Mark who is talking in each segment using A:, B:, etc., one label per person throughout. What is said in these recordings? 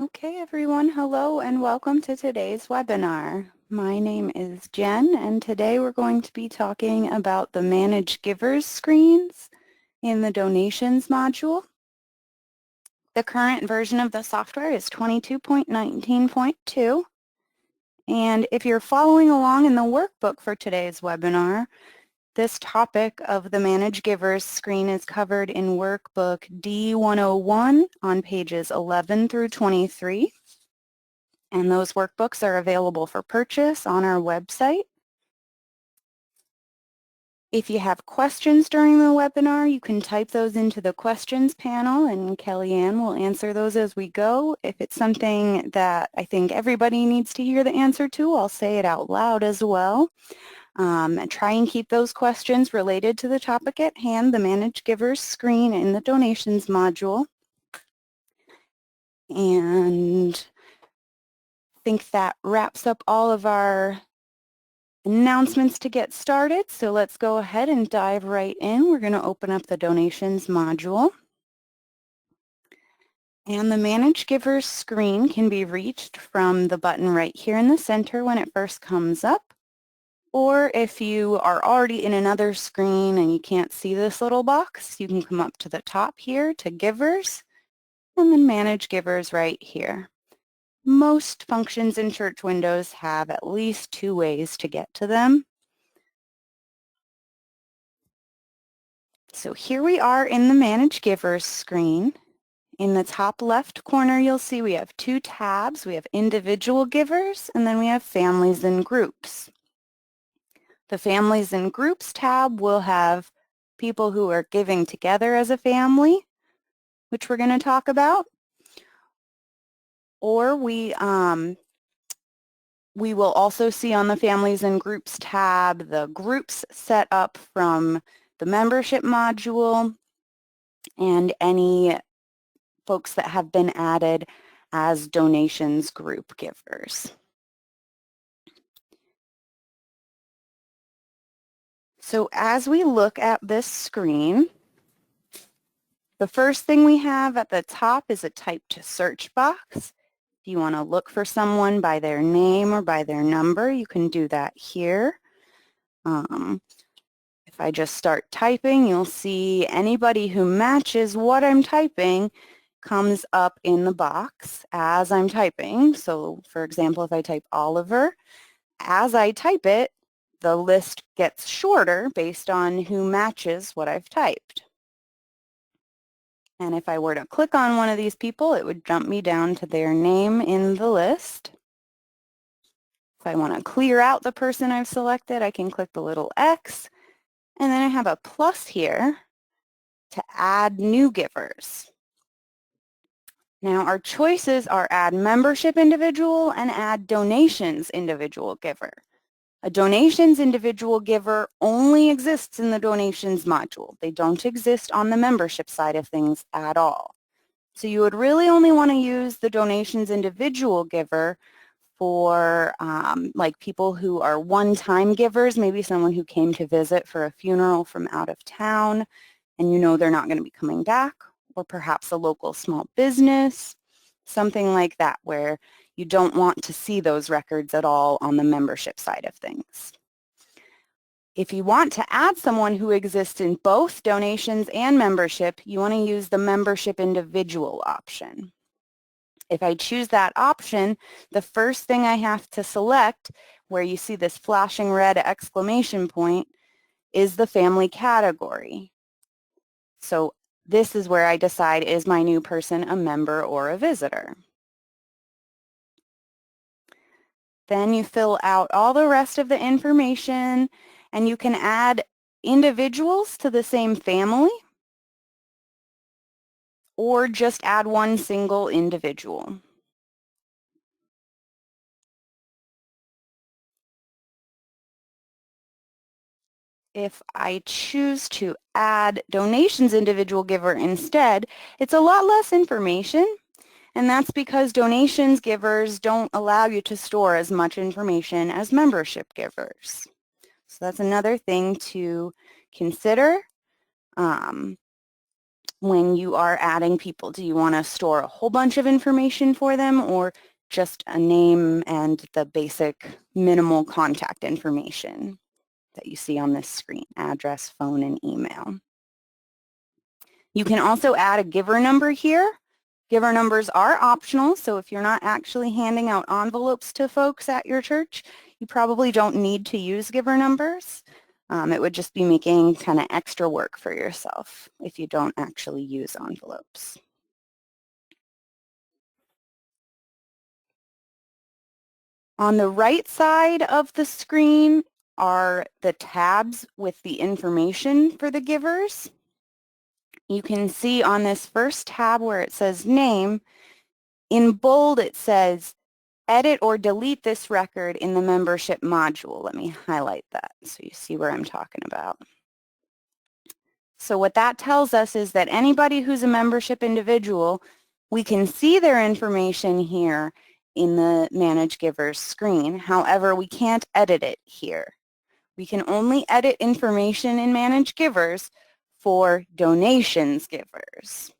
A: Okay, everyone, hello and welcome to today's webinar. My name is Jen, and today we're going to be talking about the Manage Givers screens in the Donations module. The current version of the software is 22.19.2, and if you're following along in the workbook for today's webinar, this topic of the Manage Givers screen is covered in workbook D101 on pages 11 through 23. And those workbooks are available for purchase on our website. If you have questions during the webinar, you can type those into the questions panel and Kellyanne will answer those as we go. If it's something that I think everybody needs to hear the answer to, I'll say it out loud as well. And try and keep those questions related to the topic at hand, the Manage Givers screen in the Donations module. And I think that wraps up all of our announcements to get started. So let's go ahead and dive right in. We're going to open up the Donations module. And the Manage Givers screen can be reached from the button right here in the center when it first comes up. Or if you are already in another screen and you can't see this little box, you can come up to the top here to Givers and then Manage Givers right here. Most functions in Church Windows have at least 2 ways to get to them. So here we are in the Manage Givers screen. In the top left corner, you'll see we have 2 tabs. We have Individual Givers, and then we have Families and Groups. The Families and Groups tab will have people who are giving together as a family, which we're going to talk about. Or we will also see on the Families and Groups tab the groups set up from the membership module and any folks that have been added as donations group givers. So as we look at this screen, the first thing we have at the top is a type to search box. If you want to look for someone by their name or by their number, you can do that here. If I just start typing, you'll see anybody who matches what I'm typing comes up in the box as I'm typing. So for example, if I type Oliver, as I type it, the list gets shorter based on who matches what I've typed. And if I were to click on one of these people, it would jump me down to their name in the list. If I want to clear out the person I've selected, I can click the little X, and then I have a plus here to add new givers. Now our choices are add membership individual and add donations individual giver. A donations individual giver only exists in the donations module. They don't exist on the membership side of things at all. So you would really only want to use the donations individual giver for like people who are one-time givers, maybe someone who came to visit for a funeral from out of town and you know they're not going to be coming back, or perhaps a local small business, something like that where you don't want to see those records at all on the membership side of things. If you want to add someone who exists in both donations and membership, you want to use the membership individual option. If I choose that option, the first thing I have to select, where you see this flashing red exclamation point, is the family category. So this is where I decide, is my new person a member or a visitor? Then you fill out all the rest of the information, and you can add individuals to the same family or just add one single individual. If I choose to add donations individual giver instead, it's a lot less information, and that's because donations givers don't allow you to store as much information as membership givers. So that's another thing to consider. when you are adding people? Do you want to store a whole bunch of information for them, or just a name and the basic minimal contact information that you see on this screen, address, phone, and email? You can also add a giver number here. Giver numbers are optional, so if you're not actually handing out envelopes to folks at your church, you probably don't need to use giver numbers. It would just be making kind of extra work for yourself if you don't actually use envelopes. On the right side of the screen are the tabs with the information for the givers. You can see on this first tab where it says name, in bold it says edit or delete this record in the membership module. Let me highlight that so you see where I'm talking about. So what that tells us is that anybody who's a membership individual, we can see their information here in the Manage Givers screen. However, we can't edit it here. We can only edit information in Manage Givers for donations givers.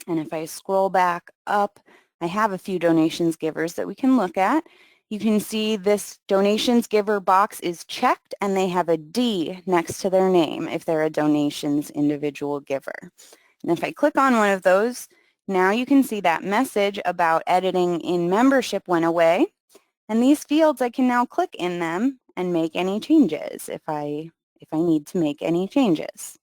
A: And if I scroll back up, I have a few donations givers that we can look at. You can see this donations giver box is checked and they have a D next to their name if they're a donations individual giver. And if I click on one of those, now you can see that message about editing in membership went away. And these fields, I can now click in them and make any changes if I need to make any changes.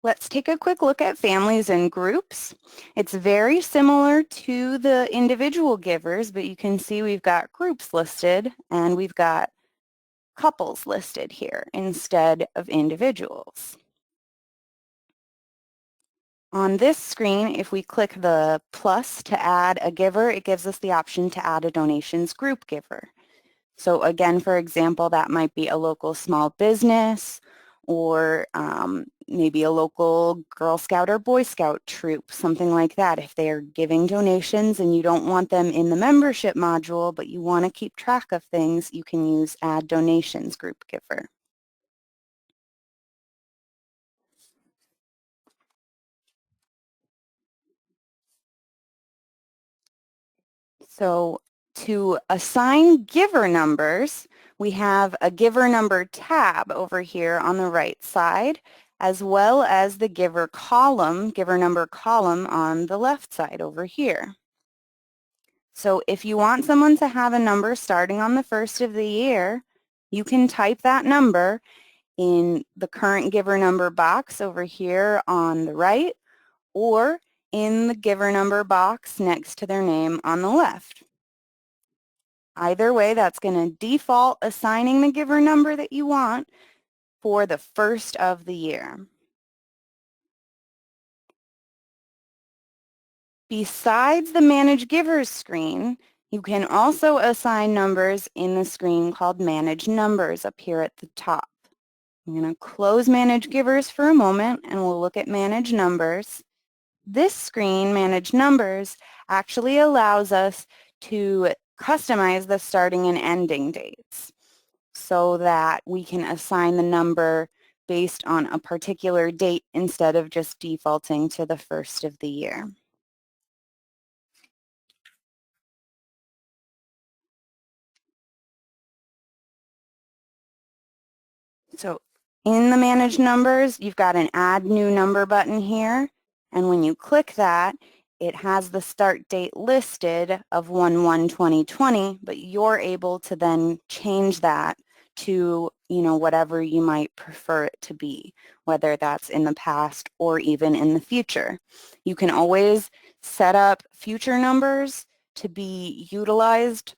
A: Let's take a quick look at families and groups. It's very similar to the individual givers, but you can see we've got groups listed and we've got couples listed here instead of individuals. On this screen, if we click the plus to add a giver, it gives us the option to add a donations group giver. So again, for example, that might be a local small business, or maybe a local Girl Scout or Boy Scout troop, something like that. If they are giving donations and you don't want them in the membership module, but you want to keep track of things, you can use Add Donations Group Giver. So to assign giver numbers, we have a giver number tab over here on the right side, as well as the giver column, giver number column on the left side over here. So if you want someone to have a number starting on the first of the year, you can type that number in the current giver number box over here on the right, or in the giver number box next to their name on the left. Either way, that's going to default assigning the giver number that you want for the first of the year. Besides the Manage Givers screen, you can also assign numbers in the screen called Manage Numbers up here at the top. I'm going to close Manage Givers for a moment and we'll look at Manage Numbers. This screen, Manage Numbers, actually allows us to customize the starting and ending dates so that we can assign the number based on a particular date instead of just defaulting to the first of the year. So in the Manage Numbers, you've got an Add New Number button here, and when you click that, it has the start date listed of 1/1/2020, but you're able to then change that to, whatever you might prefer it to be, whether that's in the past or even in the future. You can always set up future numbers to be utilized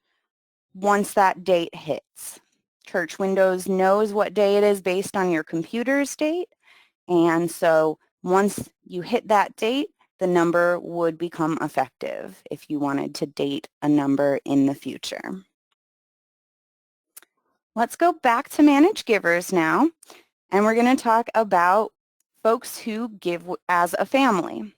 A: once that date hits. Church Windows knows what day it is based on your computer's date, and so once you hit that date, the number would become effective if you wanted to date a number in the future. Let's go back to Manage Givers now, and we're going to talk about folks who give as a family.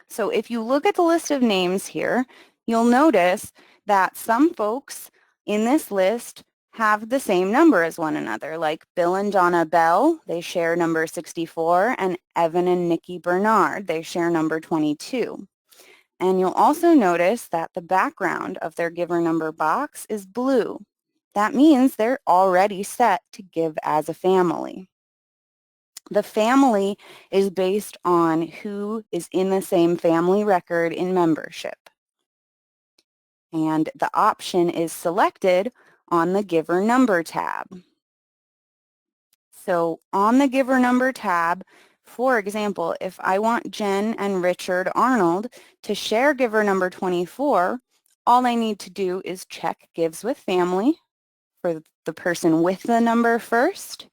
A: So if you look at the list of names here, you'll notice that some folks in this list have the same number as one another, like Bill and Donna Bell, they share number 64, and Evan and Nikki Bernard, they share number 22. And you'll also notice that the background of their giver number box is blue. That means they're already set to give as a family. The family is based on who is in the same family record in membership. And the option is selected on the Giver Number tab. So on the Giver Number tab, for example, if I want Jen and Richard Arnold to share giver number 24, all I need to do is check Gives with Family for the person with the number first,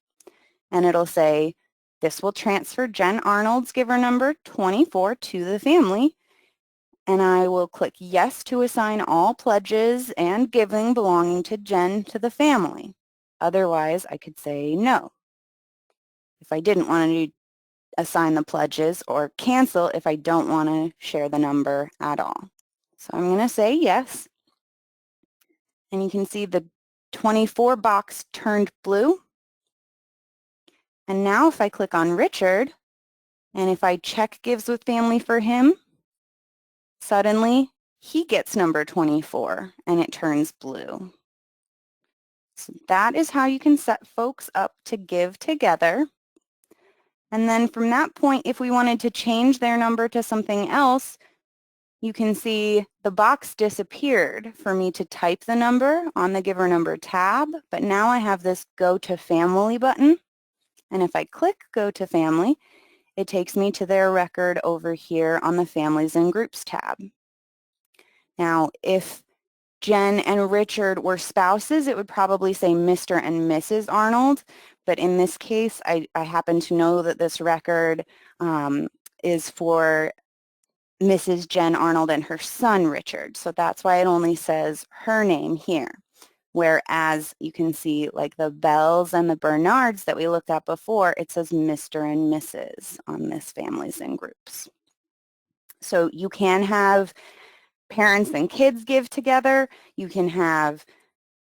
A: and it'll say, this will transfer Jen Arnold's giver number 24 to the family, and I will click Yes to assign all pledges and giving belonging to Jen to the family. Otherwise, I could say no if I didn't want to assign the pledges, or cancel if I don't want to share the number at all. So I'm going to say yes, and you can see the 24 box turned blue. And now if I click on Richard, and if I check Gives with Family for him, suddenly he gets number 24 and it turns blue. So that is how you can set folks up to give together. And then from that point, if we wanted to change their number to something else, you can see the box disappeared for me to type the number on the Giver Number tab, but now I have this Go to Family button. And if I click Go to Family, it takes me to their record over here on the Families and Groups tab. Now, if Jen and Richard were spouses, it would probably say Mr. and Mrs. Arnold, but in this case, I happen to know that this record is for Mrs. Jen Arnold and her son, Richard, so that's why it only says her name here. Whereas you can see like the Bells and the Bernards that we looked at before, it says Mr. and Mrs. on this Families and Groups. So you can have parents and kids give together. You can have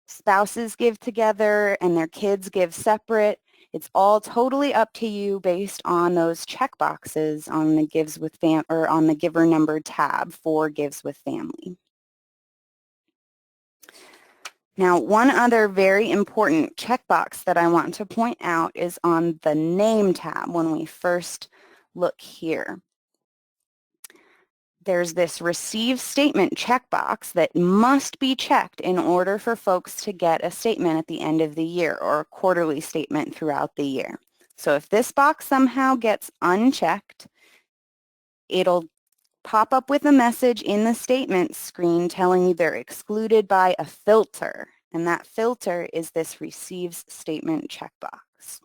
A: spouses give together and their kids give separate. It's all totally up to you based on those check boxes on the Gives with or on the Giver Number tab for Gives with Family. Now, one other very important checkbox that I want to point out is on the Name tab when we first look here. There's this Receive Statement checkbox that must be checked in order for folks to get a statement at the end of the year or a quarterly statement throughout the year. So if this box somehow gets unchecked, it'll pop up with a message in the statement screen telling you they're excluded by a filter, and that filter is this Receives Statement checkbox.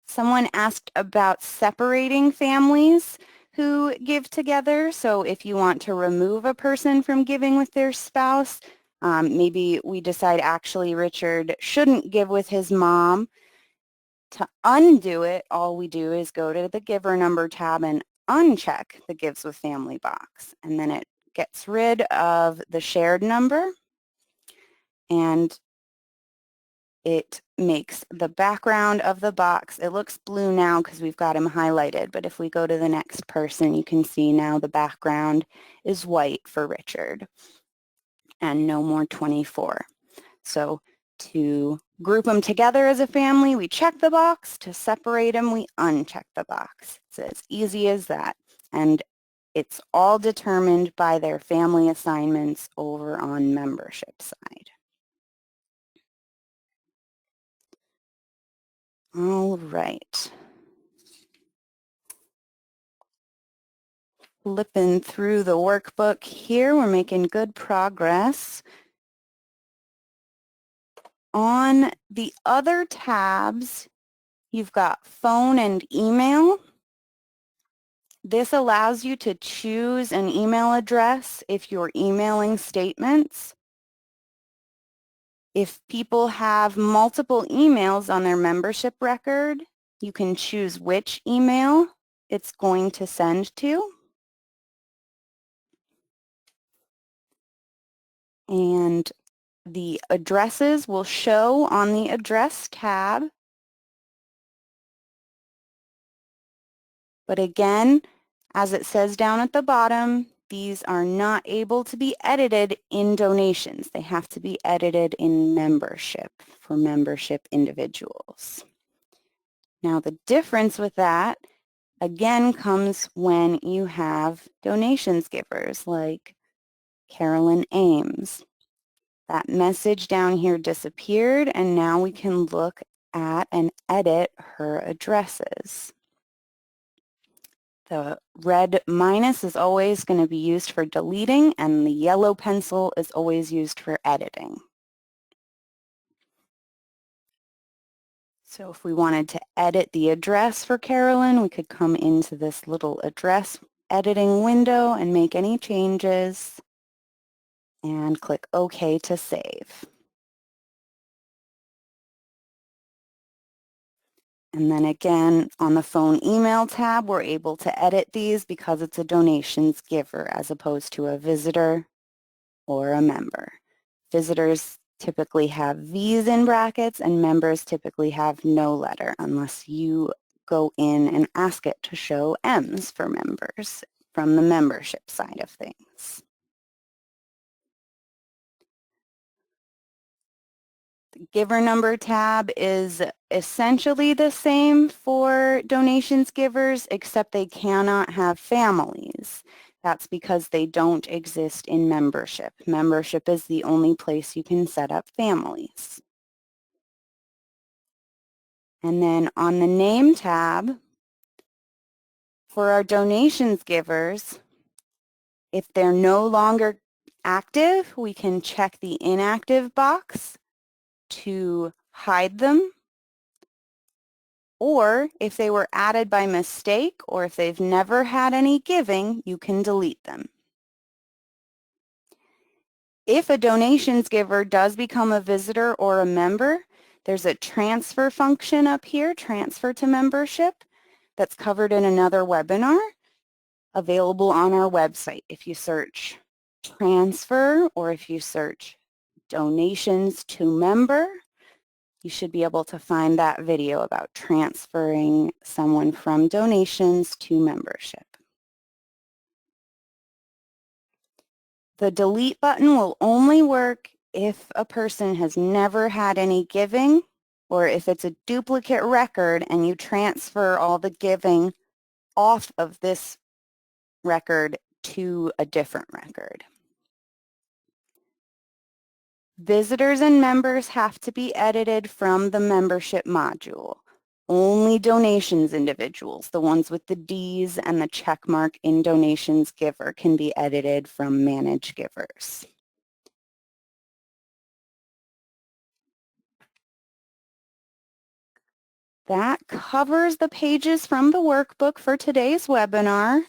A: Someone asked about separating families who give together. So if you want to remove a person from giving with their spouse, maybe we decide actually Richard shouldn't give with his mom. To undo it, all we do is go to the Giver Number tab and uncheck the Gives with Family box. And then it gets rid of the shared number, and it makes the background of the box, it looks blue now because we've got him highlighted, but if we go to the next person, you can see now the background is white for Richard and no more 24. So to group them together as a family, we check the box. To separate them, we uncheck the box. It's as easy as that. And it's all determined by their family assignments over on membership side. All right. Flipping through the workbook here, we're making good progress. On the other tabs, you've got phone and email. This allows you to choose an email address if you're emailing statements. If people have multiple emails on their membership record, you can choose which email it's going to send to. And The addresses will show on the Address tab. But again, as it says down at the bottom, these are not able to be edited in donations. They have to be edited in membership for membership individuals. Now the difference with that, again, comes when you have donations givers like Carolyn Ames. That message down here disappeared, and now we can look at and edit her addresses. The red minus is always going to be used for deleting, and the yellow pencil is always used for editing. So if we wanted to edit the address for Carolyn, we could come into this little address editing window and make any changes and click OK to save. And then again, on the phone email tab, we're able to edit these because it's a donations giver as opposed to a visitor or a member. Visitors typically have V's in brackets and members typically have no letter unless you go in and ask it to show M's for members from the membership side of things. The giver number tab is essentially the same for donations givers, except they cannot have families. That's because they don't exist in membership. Membership is the only place you can set up families. And then on the name tab, for our donations givers, if they're no longer active, we can check the inactive box to hide them. Or if they were added by mistake or if they've never had any giving, you can delete them. If a donations giver does become a visitor or a member, there's a transfer function up here, transfer to membership, that's covered in another webinar available on our website. If you search transfer or if you search donations to member, you should be able to find that video about transferring someone from donations to membership. The delete button will only work if a person has never had any giving or if it's a duplicate record and you transfer all the giving off of this record to a different record. Visitors and members have to be edited from the membership module. Only donations individuals, the ones with the D's and the check mark in donations giver, can be edited from manage givers. That covers the pages from the workbook for today's webinar.